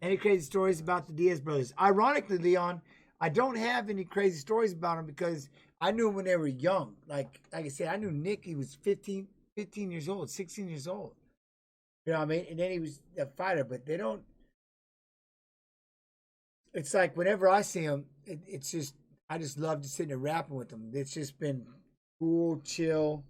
Any crazy stories about the Diaz brothers? Ironically, Leon, I don't have any crazy stories about them because I knew them when they were young. Like I said, I knew Nick. He was 15 years old, 16 years old. You know what I mean? And then he was a fighter, but they don't. It's like whenever I see them, it's just I just love just sitting and rapping with them. It's just been cool, chill.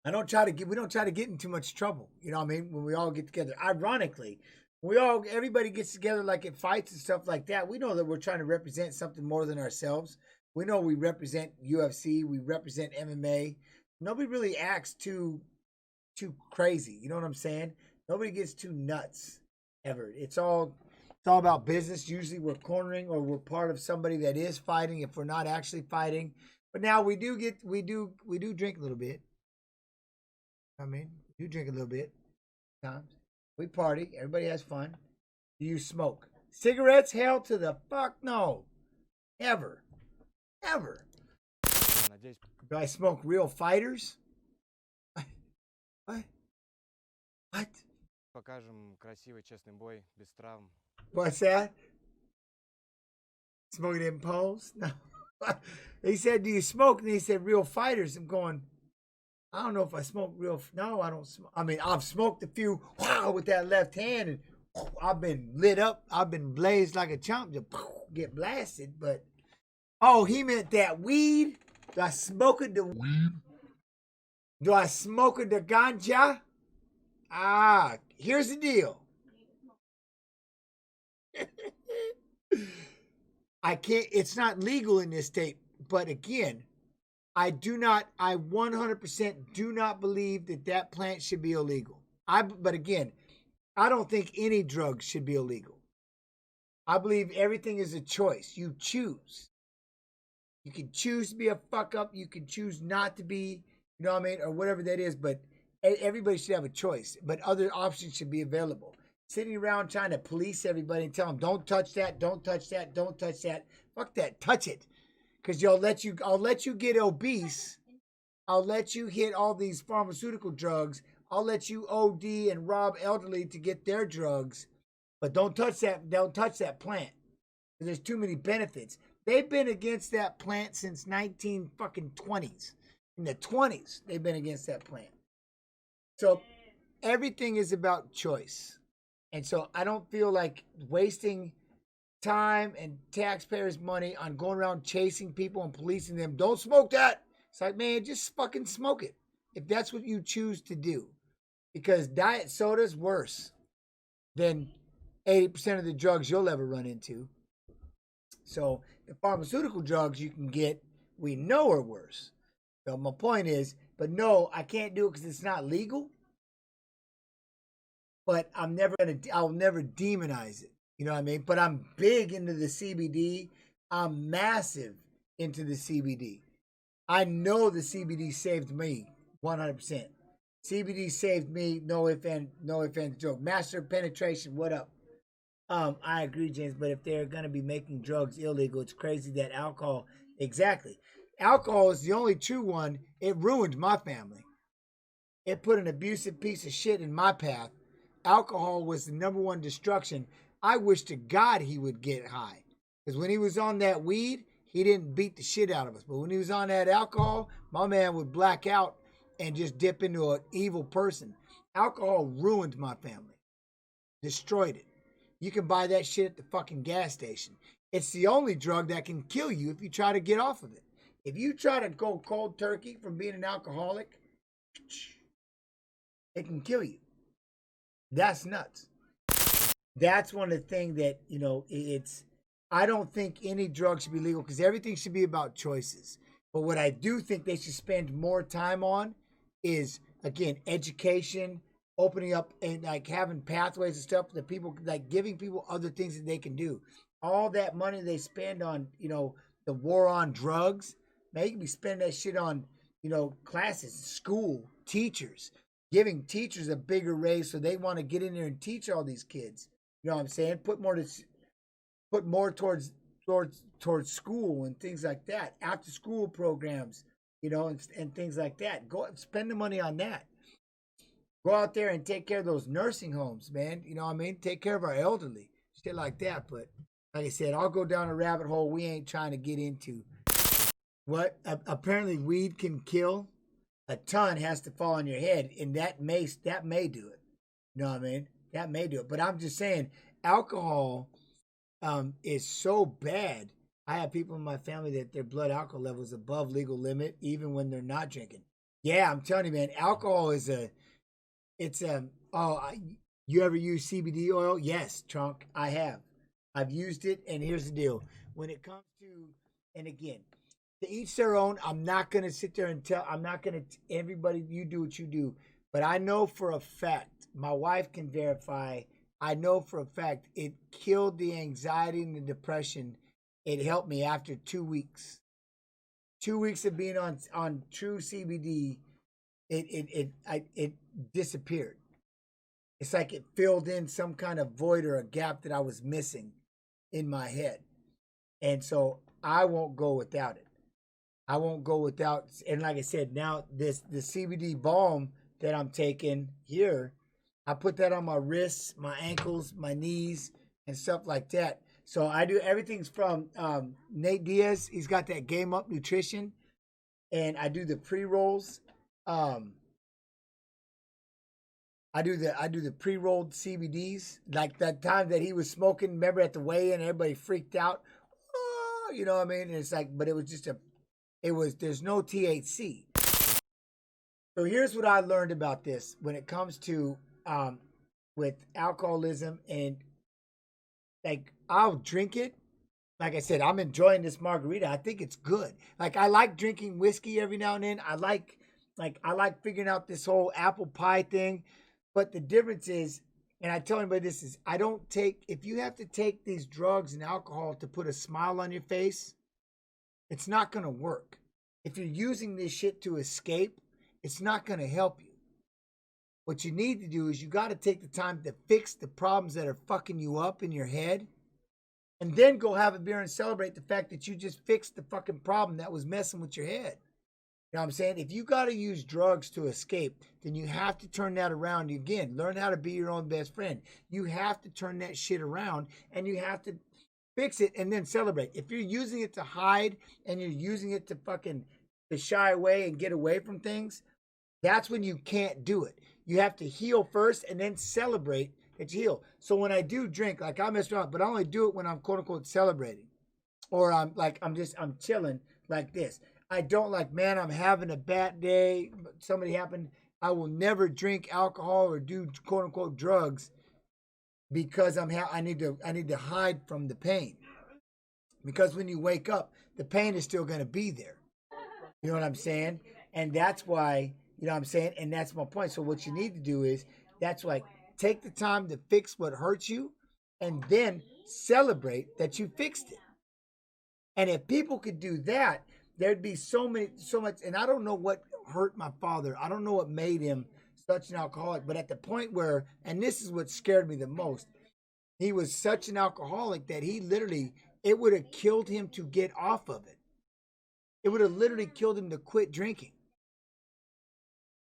I don't try to get we don't try to get in too much trouble. You know what I mean? When we all get together. Ironically, everybody gets together like at fights and stuff like that. We know that we're trying to represent something more than ourselves. We know we represent UFC, we represent MMA. Nobody really acts too crazy. You know what I'm saying? Nobody gets too nuts ever. It's all about business. Usually we're cornering or we're part of somebody that is fighting if we're not actually fighting. But now we do drink a little bit. I mean, you drink a little bit times. We party. Everybody has fun. Do you smoke? Cigarettes? Hell to the fuck no. Ever. Ever. Do I smoke real fighters? What? What? Покажем красивый, честный бой, без травм. What's that? Smoking in poles? No. He said, do you smoke? And he said, real fighters. I'm going, I don't know if I smoke real. No, I don't smoke. I mean, I've smoked a few with that left hand, and I've been lit up. I've been blazed like a chump to get blasted. But oh, he meant that weed. Do I smoke it? The weed? Do I smoke it? The ganja? Ah, here's the deal. I can't. It's not legal in this state. But again, I 100% do not believe that plant should be illegal. But again, I don't think any drug should be illegal. I believe everything is a choice. You choose. You can choose to be a fuck up. You can choose not to be, you know what I mean, or whatever that is. But everybody should have a choice. But other options should be available. Sitting around trying to police everybody and tell them, don't touch that, don't touch that, don't touch that. Fuck that. Touch it. Because I'll let you get obese. I'll let you hit all these pharmaceutical drugs. I'll let you OD and rob elderly to get their drugs. But don't touch that. Don't touch that plant. There's too many benefits. They've been against that plant since 19 fucking 20s. In the 20s, they've been against that plant. So everything is about choice. And so I don't feel like wasting time and taxpayers' money on going around chasing people and policing them. Don't smoke that. It's like, man, just fucking smoke it if that's what you choose to do. Because diet soda is worse than 80% of the drugs you'll ever run into. So the pharmaceutical drugs you can get, we know are worse. So my point is, but no, I can't do it because it's not legal. But I'll never demonize it. You know what I mean? But I'm big into the CBD. I'm massive into the CBD. I know the CBD saved me 100%. CBD saved me. No ifs and joke. Master penetration. What up? I agree, James. But if they're gonna be making drugs illegal, it's crazy that alcohol. Exactly. Alcohol is the only true one. It ruined my family. It put an abusive piece of shit in my path. Alcohol was the number one destruction. I wish to God he would get high. Because when he was on that weed, he didn't beat the shit out of us. But when he was on that alcohol, my man would black out and just dip into an evil person. Alcohol ruined my family. Destroyed it. You can buy that shit at the fucking gas station. It's the only drug that can kill you if you try to get off of it. If you try to go cold turkey from being an alcoholic, it can kill you. That's nuts. That's one of the things that, I don't think any drug should be legal because everything should be about choices. But what I do think they should spend more time on is, again, education, opening up and like having pathways and stuff that people, like giving people other things that they can do. All that money they spend on, the war on drugs, man, you can be spending that shit on, classes, school, teachers, giving teachers a bigger raise so they want to get in there and teach all these kids. You know what I'm saying? Put more towards school and things like that. After school programs, and things like that. Go spend the money on that. Go out there and take care of those nursing homes, man. You know what I mean? Take care of our elderly, shit like that. But like I said, I'll go down a rabbit hole we ain't trying to get into. What apparently weed can kill. A ton has to fall on your head, and that may do it. You know what I mean? That may do it. But I'm just saying, alcohol is so bad. I have people in my family that their blood alcohol level is above legal limit, even when they're not drinking. Yeah, I'm telling you, man, alcohol is you ever use CBD oil? Yes, Trunk, I have. I've used it, and here's the deal. When it comes to, and again, to each their own, I'm not going to sit there and I'm not going to, everybody, you do what you do. But I know for a fact, my wife can verify, I know for a fact it killed the anxiety and the depression. It helped me after 2 weeks. 2 weeks of being on true CBD, it disappeared. It's like it filled in some kind of void or a gap that I was missing in my head. And so I won't go without it. I won't go without, and like I said, now the CBD balm that I'm taking here, I put that on my wrists, my ankles, my knees, and stuff like that. So I do everything's from Nate Diaz. He's got that Game Up Nutrition, and I do the pre-rolls. I do the pre-rolled CBDs. Like that time that he was smoking, remember at the weigh-in, everybody freaked out. Oh, you know what I mean? And it's like, but it was just there's no THC. So here's what I learned about this when it comes to with alcoholism, and like I'll drink it. Like I said, I'm enjoying this margarita. I think it's good. Like I like drinking whiskey every now and then. I like figuring out this whole apple pie thing. But the difference is, and I tell anybody this is, I don't take, if you have to take these drugs and alcohol to put a smile on your face, it's not going to work. If you're using this shit to escape, it's not going to help you. What you need to do is you got to take the time to fix the problems that are fucking you up in your head, and then go have a beer and celebrate the fact that you just fixed the fucking problem that was messing with your head. You know what I'm saying? If you got to use drugs to escape, then you have to turn that around. Again, learn how to be your own best friend. You have to turn that shit around, and you have to fix it and then celebrate. If you're using it to hide and you're using it to fucking to shy away and get away from things, that's when you can't do it. You have to heal first and then celebrate that you heal. So when I do drink, like I mess around, but I only do it when I'm quote unquote celebrating, or I'm chilling like this. I don't like, man, I'm having a bad day. Somebody happened. I will never drink alcohol or do quote unquote drugs because I need to hide from the pain. Because when you wake up, the pain is still going to be there. You know what I'm saying? And that's why, you know what I'm saying? And that's my point. So what you need to do is, that's like, take the time to fix what hurts you and then celebrate that you fixed it. And if people could do that, there'd be so much, and I don't know what hurt my father. I don't know what made him such an alcoholic, but at the point where, and this is what scared me the most, he was such an alcoholic that he literally, it would have killed him to get off of it. It would have literally killed him to quit drinking.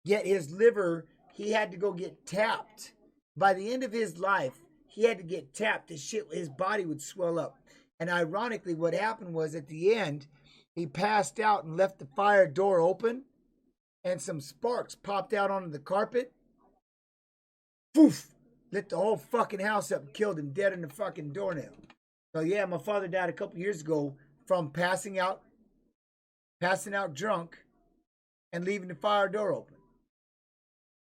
Yet his liver, he had to go get tapped. By the end of his life, he had to get tapped. His body would swell up. And ironically, what happened was at the end, he passed out and left the fire door open, and some sparks popped out onto the carpet. Poof! Lit the whole fucking house up and killed him dead in the fucking doornail. So yeah, my father died a couple years ago from passing out drunk and leaving the fire door open.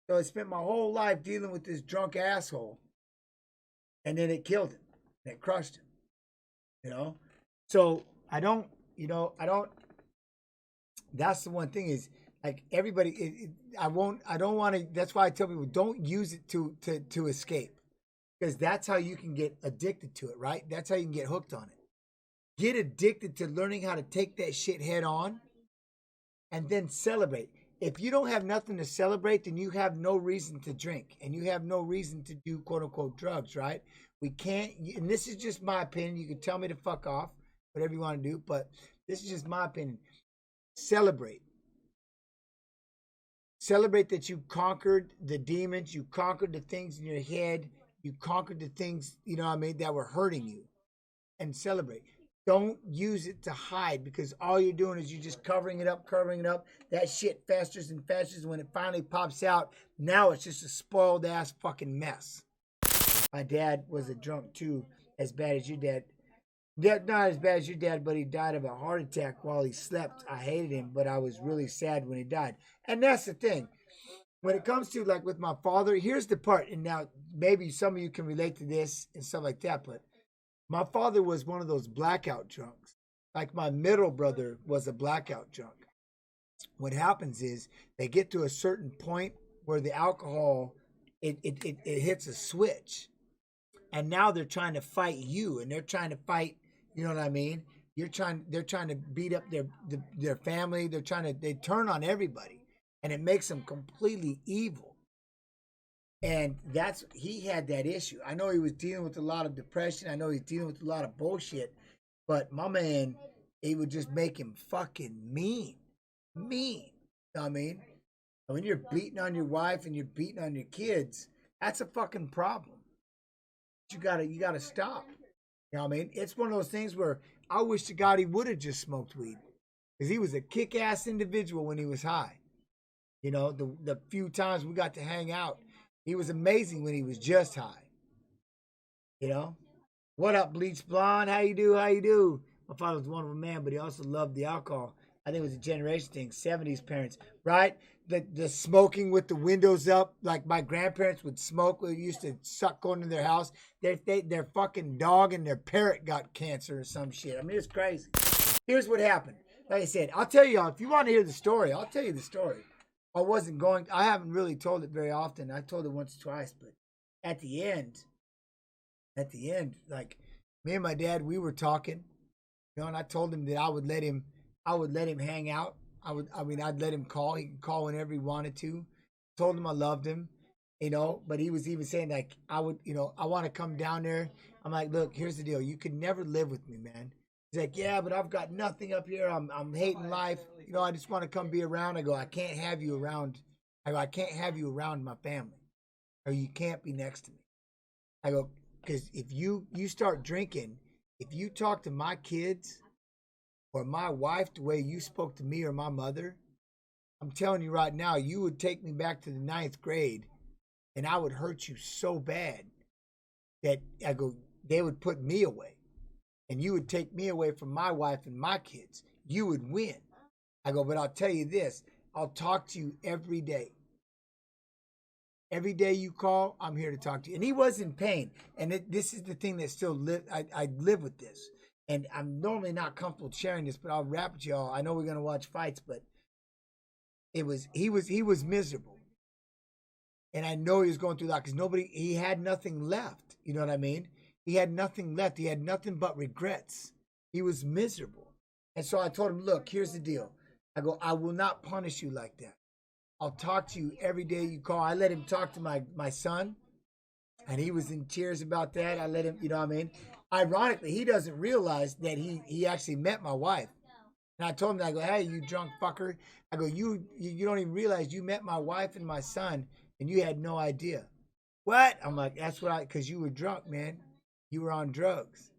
So I spent my whole life dealing with this drunk asshole, and then it killed him. And it crushed him. You know? So I don't, that's the one thing is, like, everybody, I don't want to, that's why I tell people, don't use it to escape. Because that's how you can get addicted to it, right? That's how you can get hooked on it. Get addicted to learning how to take that shit head on and then celebrate. If you don't have nothing to celebrate, then you have no reason to drink, and you have no reason to do quote unquote drugs, right? We can't, and this is just my opinion. You can tell me to fuck off, whatever you want to do, but this is just my opinion. Celebrate. Celebrate that you conquered the demons, you conquered the things in your head, you conquered the things, you know what I mean, that were hurting you. And celebrate. Don't use it to hide, because all you're doing is you're just covering it up, covering it up. That shit festers and festers. When it finally pops out, now it's just a spoiled ass fucking mess. My dad was a drunk too, as bad as your dad. Not as bad as your dad, but he died of a heart attack while he slept. I hated him, but I was really sad when he died. And that's the thing. When it comes to, like, with my father, here's the part. And now maybe some of you can relate to this and stuff like that, but my father was one of those blackout drunks. Like my middle brother was a blackout drunk. What happens is they get to a certain point where the alcohol, it hits a switch. And now they're trying to fight you, and they're trying to fight, you know what I mean? They're trying to beat up their family. They turn on everybody, and it makes them completely evil. And he had that issue. I know he was dealing with a lot of depression. I know he's dealing with a lot of bullshit. But my man, it would just make him fucking mean. Mean. You know what I mean? And when you're beating on your wife and you're beating on your kids, that's a fucking problem. You gotta stop. You know what I mean? It's one of those things where I wish to God he would have just smoked weed. Because he was a kick-ass individual when he was high. You know, the few times we got to hang out, he was amazing when he was just high. You know? What up, Bleach Blonde? How you do? How you do? My father was a wonderful man, but he also loved the alcohol. I think it was a generation thing. 70s parents, right? The smoking with the windows up, like my grandparents would smoke. We used to suck going to their house. Their fucking dog and their parrot got cancer or some shit. I mean, it's crazy. Here's what happened. Like I said, I'll tell y'all, if you want to hear the story, I'll tell you the story. I haven't really told it very often. I told it once or twice, but at the end, like me and my dad, we were talking, you know, and I told him that I would let him hang out. I'd let him call. He could call whenever he wanted to. Told him I loved him, you know, but he was even saying, like, I would, you know, I want to come down there. I'm like, look, here's the deal. You could never live with me, man. He's like, yeah, but I've got nothing up here. I'm hating life. You know, I just want to come be around. I go, I can't have you around. I can't have you around my family, or you can't be next to me. I go, because if you start drinking, if you talk to my kids or my wife the way you spoke to me or my mother, I'm telling you right now, you would take me back to the 9th grade, and I would hurt you so bad that I go, they would put me away. And you would take me away from my wife and my kids. You would win. I go, but I'll tell you this. I'll talk to you every day. Every day you call, I'm here to talk to you. And he was in pain. And this is the thing that still I live with this. And I'm normally not comfortable sharing this, but I'll wrap it, y'all. I know we're going to watch fights, but he was miserable. And I know he was going through that because he had nothing left. You know what I mean? He had nothing left. He had nothing but regrets. He was miserable. And so I told him, look, here's the deal. I go, I will not punish you like that. I'll talk to you every day you call. I let him talk to my son, and he was in tears about that. I let him, you know what I mean? Ironically, he doesn't realize that he actually met my wife. And I told him, I go, hey, you drunk fucker. I go, you don't even realize you met my wife and my son, and you had no idea. What? I'm like, that's what because you were drunk, man. You were on drugs.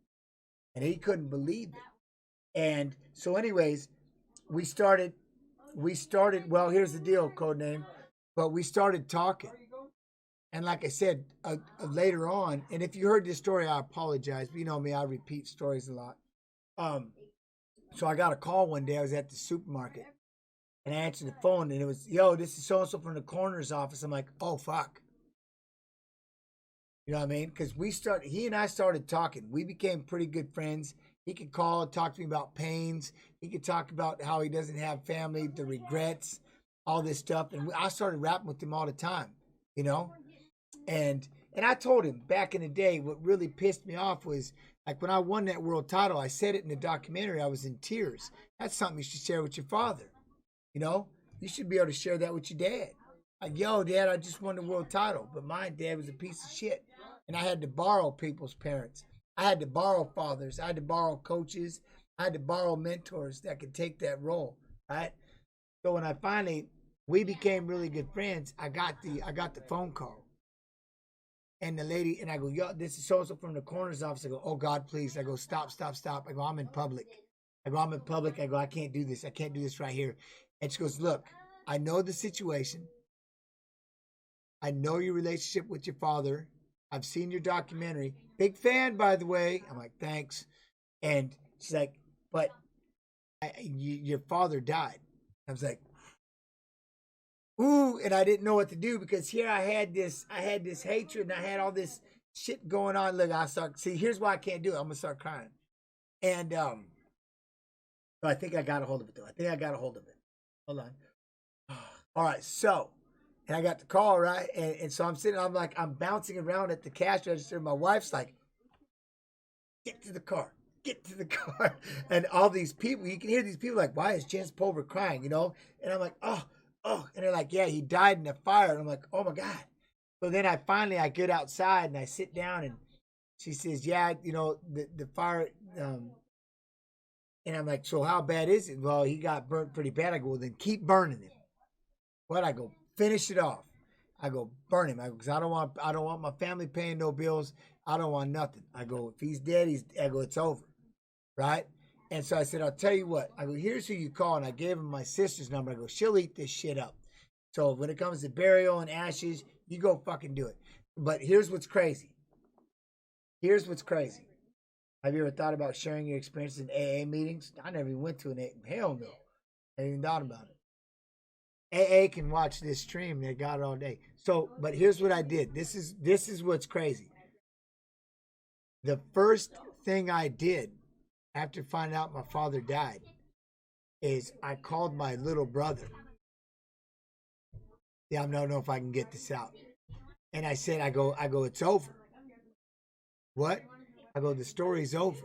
And he couldn't believe it. And so anyways, we started, well, here's the deal, codename. But we started talking. And like I said, later on, and if you heard this story, I apologize. But you know me, I repeat stories a lot. So I got a call one day. I was at the supermarket. And I answered the phone, and it was, yo, this is so-and-so from the coroner's office. I'm like, oh, fuck. You know what I mean? Because he and I started talking. We became pretty good friends. He could call and talk to me about pains. He could talk about how he doesn't have family, the regrets, all this stuff. And I started rapping with him all the time, you know? And I told him back in the day, what really pissed me off was, like when I won that world title, I said it in the documentary, I was in tears. That's something you should share with your father, you know? You should be able to share that with your dad. Like, yo, Dad, I just won the world title. But my dad was a piece of shit. And I had to borrow people's parents. I had to borrow fathers. I had to borrow coaches. I had to borrow mentors that could take that role, right? So when I finally we became really good friends. I got the phone call. And the lady, and I go, yo, this is so-and-so from the coroner's office. I go, oh, God, please. I go, stop. I go, I'm in public. I go, I can't do this. I can't do this right here. And she goes, look, I know the situation. I know your relationship with your father. I've seen your documentary. Big fan, by the way. I'm like, thanks. And she's like, but your father died. I was like, ooh, and I didn't know what to do because here I had this hatred and I had all this shit going on. Look, here's why I can't do it. I'm gonna start crying. And so I think I got a hold of it though. Hold on. All right, so and I got the call, right? And so I'm bouncing around at the cash register. My wife's like, get to the car. And all these people, you can hear these people like, why is Jens Pulver crying, you know? And I'm like, oh, and they're like, yeah, he died in a fire. And I'm like, oh my God. So then I get outside and I sit down and she says, yeah, you know, the fire, and I'm like, so how bad is it? Well, he got burnt pretty bad. I go, well, then keep burning him. What? I go, finish it off. I go, burn him. I go, because I don't want my family paying no bills. I don't want nothing. I go, if he's dead, it's over. Right? And so I said, I'll tell you what. I go, here's who you call. And I gave him my sister's number. I go, she'll eat this shit up. So when it comes to burial and ashes, you go fucking do it. But here's what's crazy. Have you ever thought about sharing your experiences in AA meetings? I never even went to an AA. Hell no. I didn't even thought about it. AA can watch this stream. They got it all day. So, but here's what I did. This is what's crazy. The first thing I did after finding out my father died is I called my little brother. Yeah, I don't know if I can get this out. And I said, I go, it's over. What? I go, the story's over.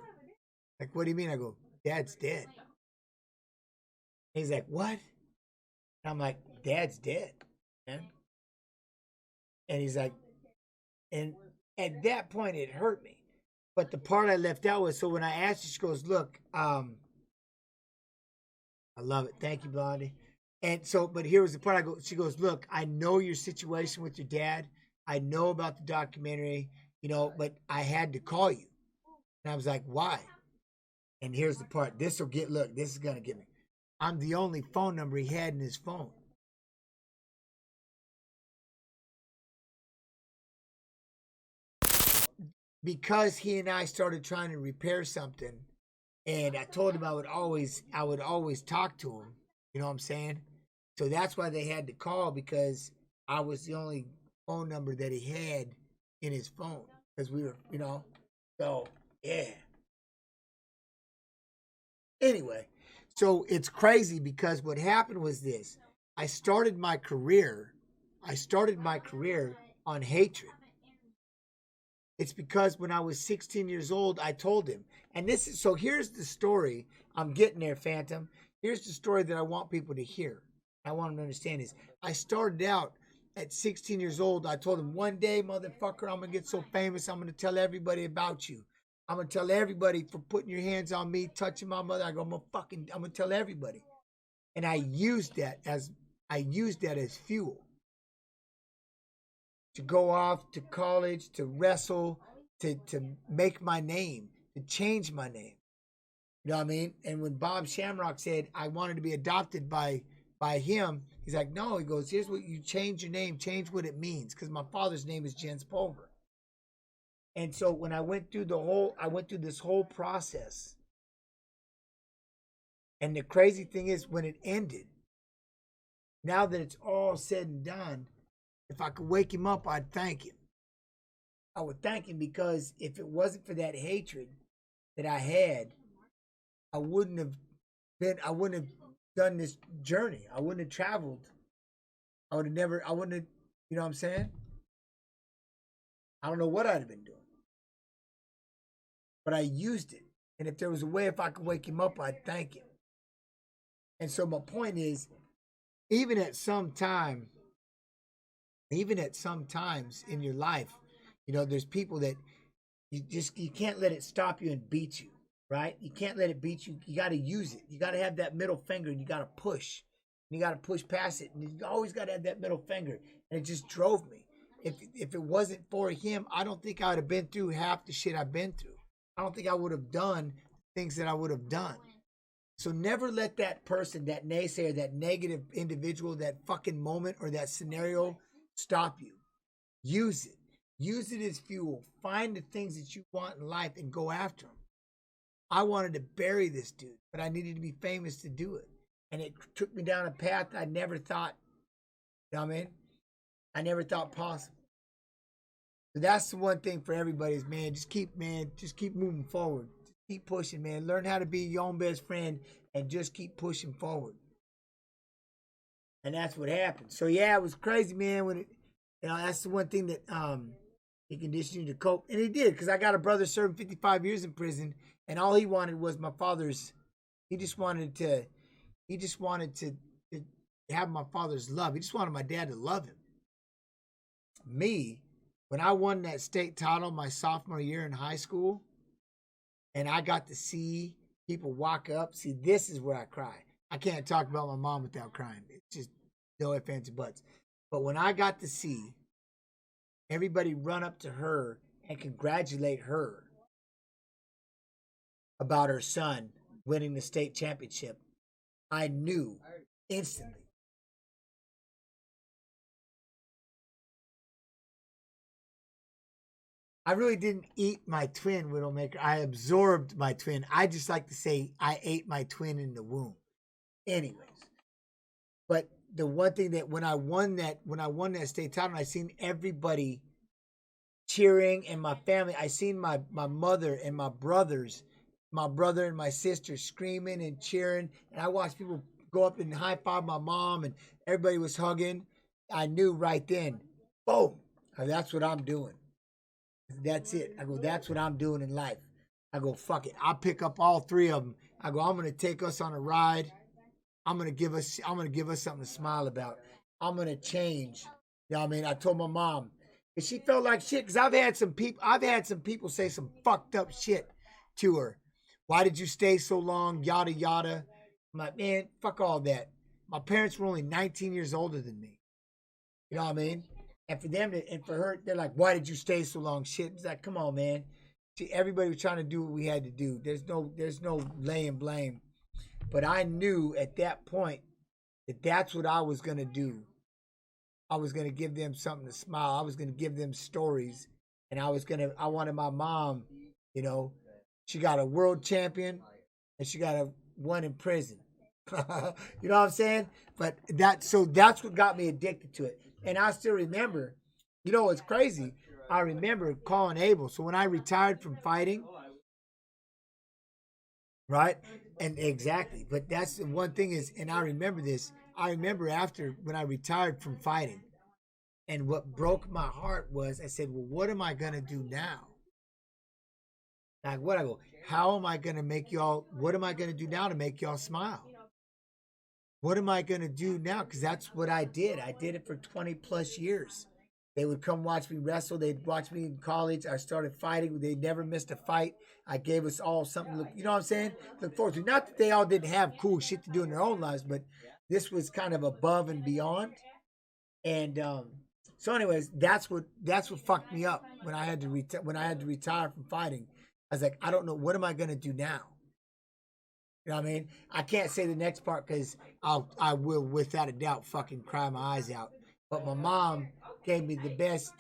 Like, what do you mean? I go, Dad's dead. He's like, what? And I'm like, Dad's dead, man. And he's like, and at that point it hurt me. But the part I left out was, so when I asked her, she goes, look, I love it. Thank you, Blondie. And so, but here was the part she goes, look, I know your situation with your dad. I know about the documentary, you know, but I had to call you. And I was like, why? And here's the part. This is going to get me. I'm the only phone number he had in his phone. Because he and I started trying to repair something, and I told him I would always talk to him. You know what I'm saying? So that's why they had to call, because I was the only phone number that he had in his phone. Because we were, you know, so yeah. Anyway, so it's crazy because what happened was this. I started my career on hatred. It's because when I was 16 years old, I told him. And here's the story. I'm getting there, Phantom. Here's the story that I want people to hear. I want them to understand is I started out at 16 years old. I told him, one day, motherfucker, I'm going to get so famous, I'm going to tell everybody about you. I'm going to tell everybody for putting your hands on me, touching my mother. I go, I'm going to tell everybody. And I used that as fuel. To go off to college, to wrestle, to make my name, to change my name. You know what I mean? And when Bob Shamrock said I wanted to be adopted by him, he's like, no, he goes, here's what you change your name, change what it means, because my father's name is Jens Pulver. And so when I went through this whole process, and the crazy thing is when it ended, now that it's all said and done, if I could wake him up, I'd thank him. I would thank him, because if it wasn't for that hatred that I had, I wouldn't have done this journey. I wouldn't have traveled. I wouldn't have, you know what I'm saying? I don't know what I'd have been doing. But I used it. And if there was a way, if I could wake him up, I'd thank him. And so my point is, even at some times in your life, you know, there's people that you can't let it stop you and beat you, right? You can't let it beat you. You got to use it. You got to have that middle finger, and you got to push. You got to push past it. And you always got to have that middle finger. And it just drove me. If it wasn't for him, I don't think I would have been through half the shit I've been through. I don't think I would have done things that I would have done. So never let that person, that naysayer, that negative individual, that fucking moment or that scenario stop you. Use it. Use it as fuel. Find the things that you want in life and go after them. I wanted to bury this dude, but I needed to be famous to do it. And it took me down a path I never thought, you know what I mean? I never thought possible. So that's the one thing for everybody is, man, just keep moving forward. Just keep pushing, man. Learn how to be your own best friend and just keep pushing forward. And that's what happened. So yeah, it was crazy, man, when it, you know, that's the one thing that he conditioned you to cope. And he did, because I got a brother serving 55 years in prison, and all he wanted was my father's, he just wanted to have my father's love. He just wanted my dad to love him. Me, when I won that state title my sophomore year in high school, and I got to see people walk up, see, this is where I cry. I can't talk about my mom without crying. It's just no ifs, ands, and buts. But when I got to see everybody run up to her and congratulate her about her son winning the state championship, I knew instantly. I really didn't eat my twin, Widowmaker. I absorbed my twin. I just like to say I ate my twin in the womb. Anyways. But the one thing that when I won that state title, I seen everybody cheering, and my family, I seen my mother and my brothers, my brother and my sister screaming and cheering, and I watched people go up and high five my mom, and everybody was hugging. I knew right then, boom, that's what I'm doing. That's it. I go, that's what I'm doing in life. I go, fuck it. I'll pick up all three of them. I go, I'm gonna take us on a ride. I'm gonna give us something to smile about. I'm gonna change. You know what I mean? I told my mom, and she felt like shit, because I've had some people say some fucked up shit to her. Why did you stay so long? Yada yada. I'm like, man, fuck all that. My parents were only 19 years older than me. You know what I mean? And for them and for her, they're like, why did you stay so long? Shit. It's like, come on, man. See, everybody was trying to do what we had to do. There's no laying blame. But I knew at that point that that's what I was going to do. I was going to give them something to smile. I was going to give them stories. And I wanted my mom, you know, she got a world champion and she got a one in prison. You know what I'm saying? But that's what got me addicted to it. And I still remember, you know, it's crazy. I remember calling Abel. So when I retired from fighting, right? And exactly. But that's the one thing is, and I remember this. I remember after when I retired from fighting, and what broke my heart was I said, well, what am I going to do now? Like, what I go, how am I going to make y'all, what am I going to do now to make y'all smile? What am I going to do now? Because that's what I did. I did it for 20 plus years. They would come watch me wrestle. They'd watch me in college. I started fighting. They never missed a fight. I gave us all something to look, you know what I'm saying? Look forward to. Not that they all didn't have cool shit to do in their own lives, but this was kind of above and beyond. And so anyways, that's what fucked me up when I had to retire from fighting. I was like, I don't know, what am I going to do now? You know what I mean? I can't say the next part because I will without a doubt fucking cry my eyes out. But my mom gave me the best.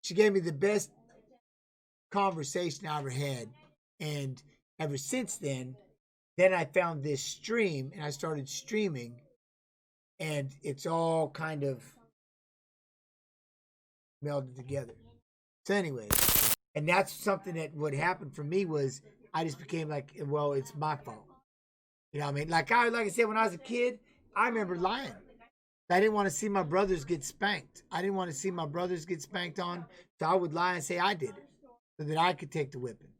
She gave me the best conversation I ever had. And ever since then I found this stream and I started streaming. And it's all kind of melded together. So anyways. And that's something that what happened for me was I just became like, well, it's my fault. You know what I mean? Like I said, when I was a kid, I remember lying. I didn't want to see my brothers get spanked. I didn't want to see my brothers get spanked on. So I would lie and say I did it so that I could take the whipping.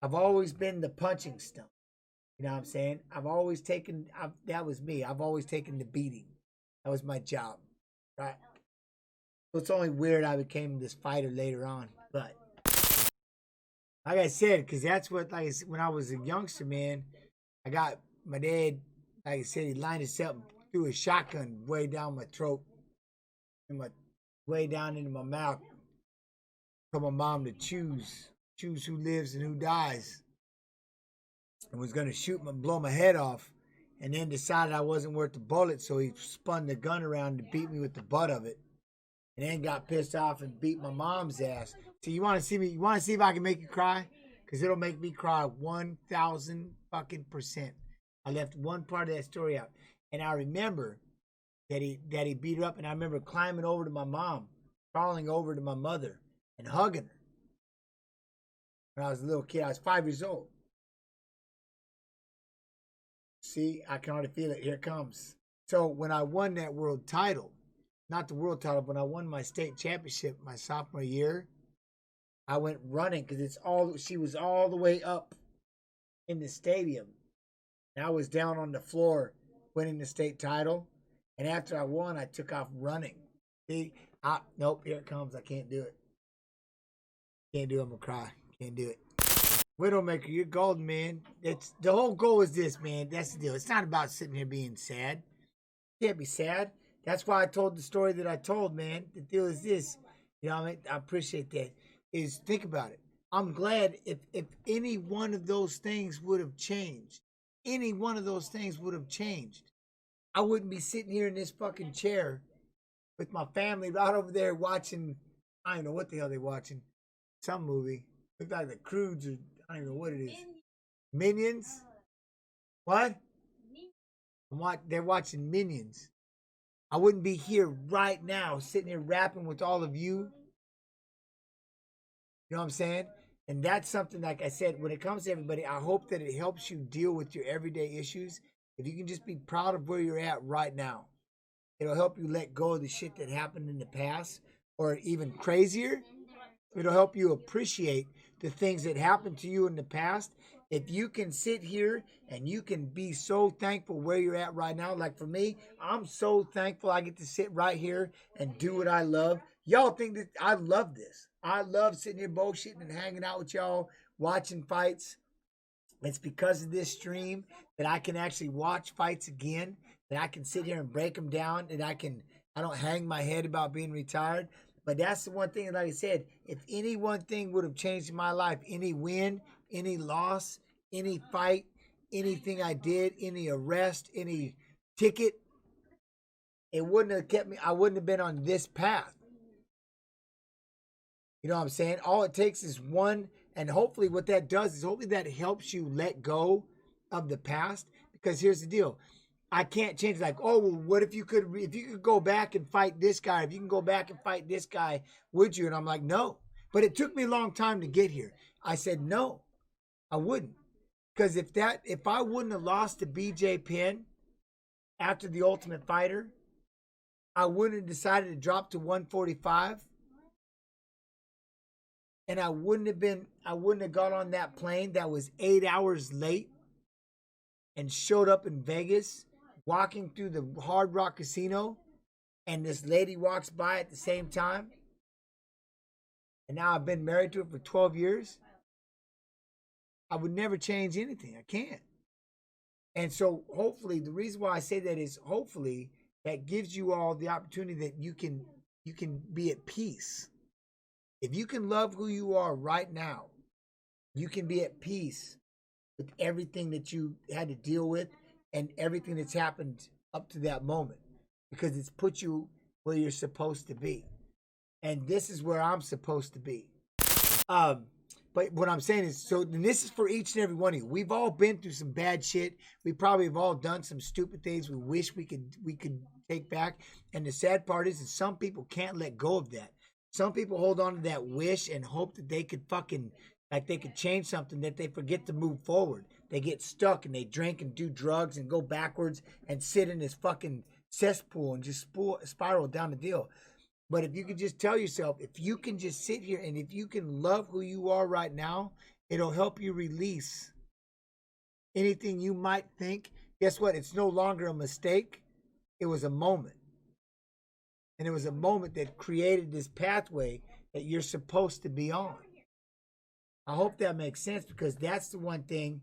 I've always been the punching stump. You know what I'm saying? That was me. I've always taken the beating. That was my job. Right? So it's only weird I became this fighter later on. But like I said, because that's what, like when I was a youngster, man, I got my dad, like I said, he lined himself, threw a shotgun way down my throat, and way down into my mouth. Told my mom to choose who lives and who dies, and was gonna blow my head off, and then decided I wasn't worth the bullet, so he spun the gun around to beat me with the butt of it, and then got pissed off and beat my mom's ass. So you want to see me? You want to see if I can make you cry? Because it'll make me cry 1,000% I left one part of that story out, and I remember that he beat her up, and I remember climbing over to my mom, crawling over to my mother, and hugging her. When I was a little kid, I was 5 years old. See, I can already feel it. Here it comes. So when I won that world title, not the world title, but I won my state championship my sophomore year, I went running because she was all the way up in the stadium. And I was down on the floor winning the state title. And after I won, I took off running. See, nope, here it comes. I can't do it. Can't do it. I'm going to cry. Can't do it. Widowmaker, you're golden, man. The whole goal is this, man. That's the deal. It's not about sitting here being sad. You can't be sad. That's why I told the story that I told, man. The deal is this. You know what I mean? I appreciate that. Is think about it. I'm glad if any one of those things would have changed. Any one of those things would have changed. I wouldn't be sitting here in this fucking chair with my family right over there watching, I don't know what the hell they're watching. Some movie. Looks like the Croods or I don't even know what it is. Minions? What? They're watching Minions. I wouldn't be here right now sitting here rapping with all of you. You know what I'm saying? And that's something, like I said, when it comes to everybody, I hope that it helps you deal with your everyday issues. If you can just be proud of where you're at right now, it'll help you let go of the shit that happened in the past, or even crazier, it'll help you appreciate the things that happened to you in the past. If you can sit here and you can be so thankful where you're at right now, like for me, I'm so thankful I get to sit right here and do what I love. Y'all think that I love this. I love sitting here bullshitting and hanging out with y'all, watching fights. It's because of this stream that I can actually watch fights again, that I can sit here and break them down, and I don't hang my head about being retired. But that's the one thing, like I said, if any one thing would have changed in my life, any win, any loss, any fight, anything I did, any arrest, any ticket, it wouldn't have kept me, I wouldn't have been on this path. You know what I'm saying? All it takes is one, and hopefully what that does is hopefully that helps you let go of the past. Because here's the deal. I can't change, like, oh, well, what if you could go back and fight this guy, if you can go back and fight this guy, would you? And I'm like, no. But it took me a long time to get here. I said, no, I wouldn't. Because if I wouldn't have lost to BJ Penn after the Ultimate Fighter, I wouldn't have decided to drop to 145. And I wouldn't have got on that plane that was 8 hours late and showed up in Vegas, walking through the Hard Rock Casino, and this lady walks by at the same time. And now I've been married to her for 12 years. I would never change anything. I can't. And so hopefully, the reason why I say that is hopefully that gives you all the opportunity that you can be at peace. If you can love who you are right now, you can be at peace with everything that you had to deal with and everything that's happened up to that moment, because it's put you where you're supposed to be. And this is where I'm supposed to be. But what I'm saying is, and this is for each and every one of you. We've all been through some bad shit. We probably have all done some stupid things we wish we could take back. And the sad part is that some people can't let go of that. Some people hold on to that wish and hope that they could they could change something, that they forget to move forward. They get stuck and they drink and do drugs and go backwards and sit in this fucking cesspool and just spiral down the deal. But if you could just tell yourself, if you can just sit here and if you can love who you are right now, it'll help you release anything you might think. Guess what? It's no longer a mistake. It was a moment. And it was a moment that created this pathway that you're supposed to be on. I hope that makes sense, because that's the one thing.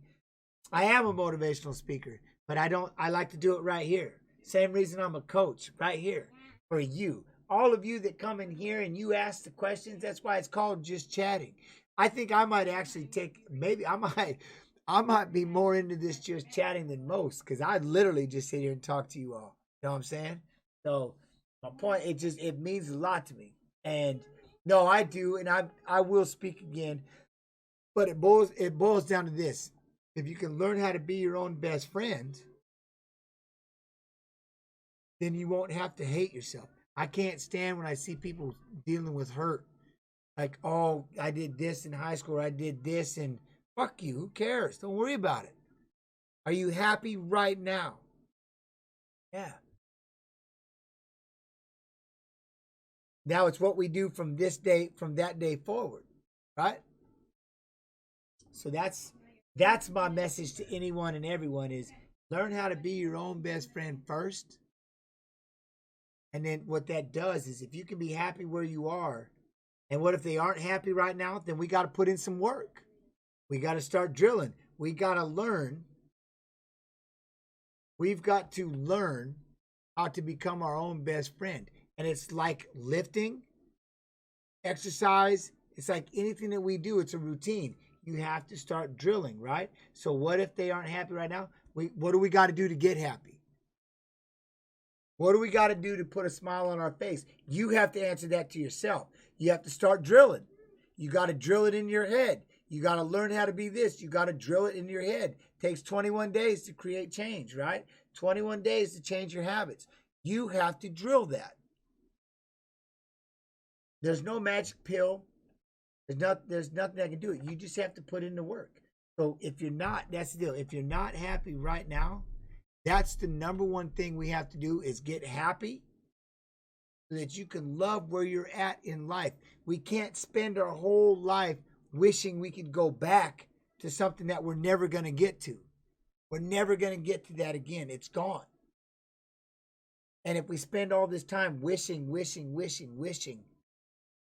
I am a motivational speaker, But I like to do it right here. Same reason I'm a coach, right here for you. All of you that come in here and you ask the questions, that's why it's called Just Chatting. I think I might actually I might be more into this just chatting than most, because I literally just sit here and talk to you all. You know what I'm saying? So my point, it means a lot to me. And no, I do, and I will speak again. But it boils down to this. If you can learn how to be your own best friend, then you won't have to hate yourself. I can't stand when I see people dealing with hurt. Like, oh, I did this in high school, or I did this, and fuck you, who cares? Don't worry about it. Are you happy right now? Yeah. Now it's what we do from that day forward, right? So that's my message to anyone and everyone is learn how to be your own best friend first. And then what that does is if you can be happy where you are, and what if they aren't happy right now, then we got to put in some work. We got to start drilling. We got to learn. We've got to learn how to become our own best friend. And it's like lifting, exercise. It's like anything that we do. It's a routine. You have to start drilling, right? So what if they aren't happy right now? What do we got to do to get happy? What do we got to do to put a smile on our face? You have to answer that to yourself. You have to start drilling. You got to drill it in your head. You got to learn how to be this. You got to drill it in your head. It takes 21 days to create change, right? 21 days to change your habits. You have to drill that. There's no magic pill. There's nothing that can do it. You just have to put in the work. So if you're not, that's the deal. If you're not happy right now, that's the number one thing we have to do is get happy so that you can love where you're at in life. We can't spend our whole life wishing we could go back to something that we're never going to get to. We're never going to get to that again. It's gone. And if we spend all this time wishing,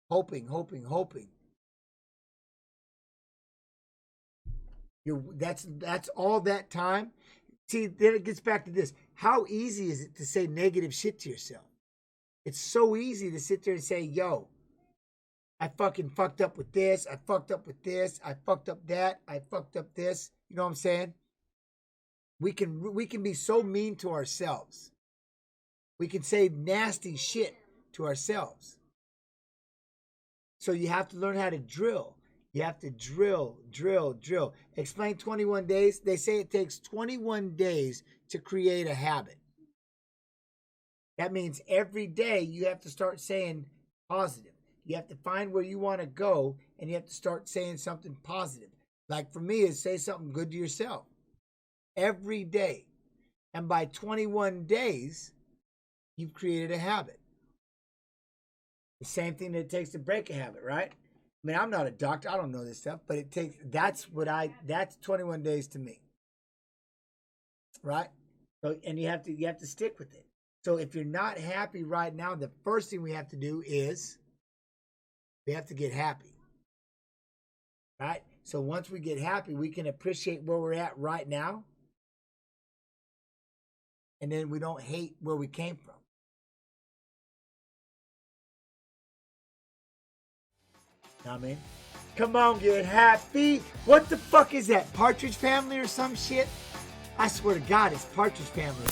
hoping, that's all that time. See, then it gets back to this. How easy is it to say negative shit to yourself? It's so easy to sit there and say, yo, I fucking fucked up with this. I fucked up with this. I fucked up that. I fucked up this. You know what I'm saying? We can be so mean to ourselves. We can say nasty shit to ourselves. So you have to learn how to drill. You have to drill. Explain 21 days. They say it takes 21 days to create a habit. That means every day you have to start saying positive. You have to find where you want to go, and you have to start saying something positive. Like for me, is say something good to yourself every day. And by 21 days, you've created a habit. The same thing that it takes to break a habit, right? I mean, I'm not a doctor. I don't know this stuff, but that's 21 days to me. Right? So, and you have to stick with it. So if you're not happy right now, the first thing we have to do is we have to get happy. Right? So once we get happy, we can appreciate where we're at right now. And then we don't hate where we came from. Know what I mean? Come on, get happy. What the fuck is that? Partridge Family or some shit? I swear to God, it's Partridge Family.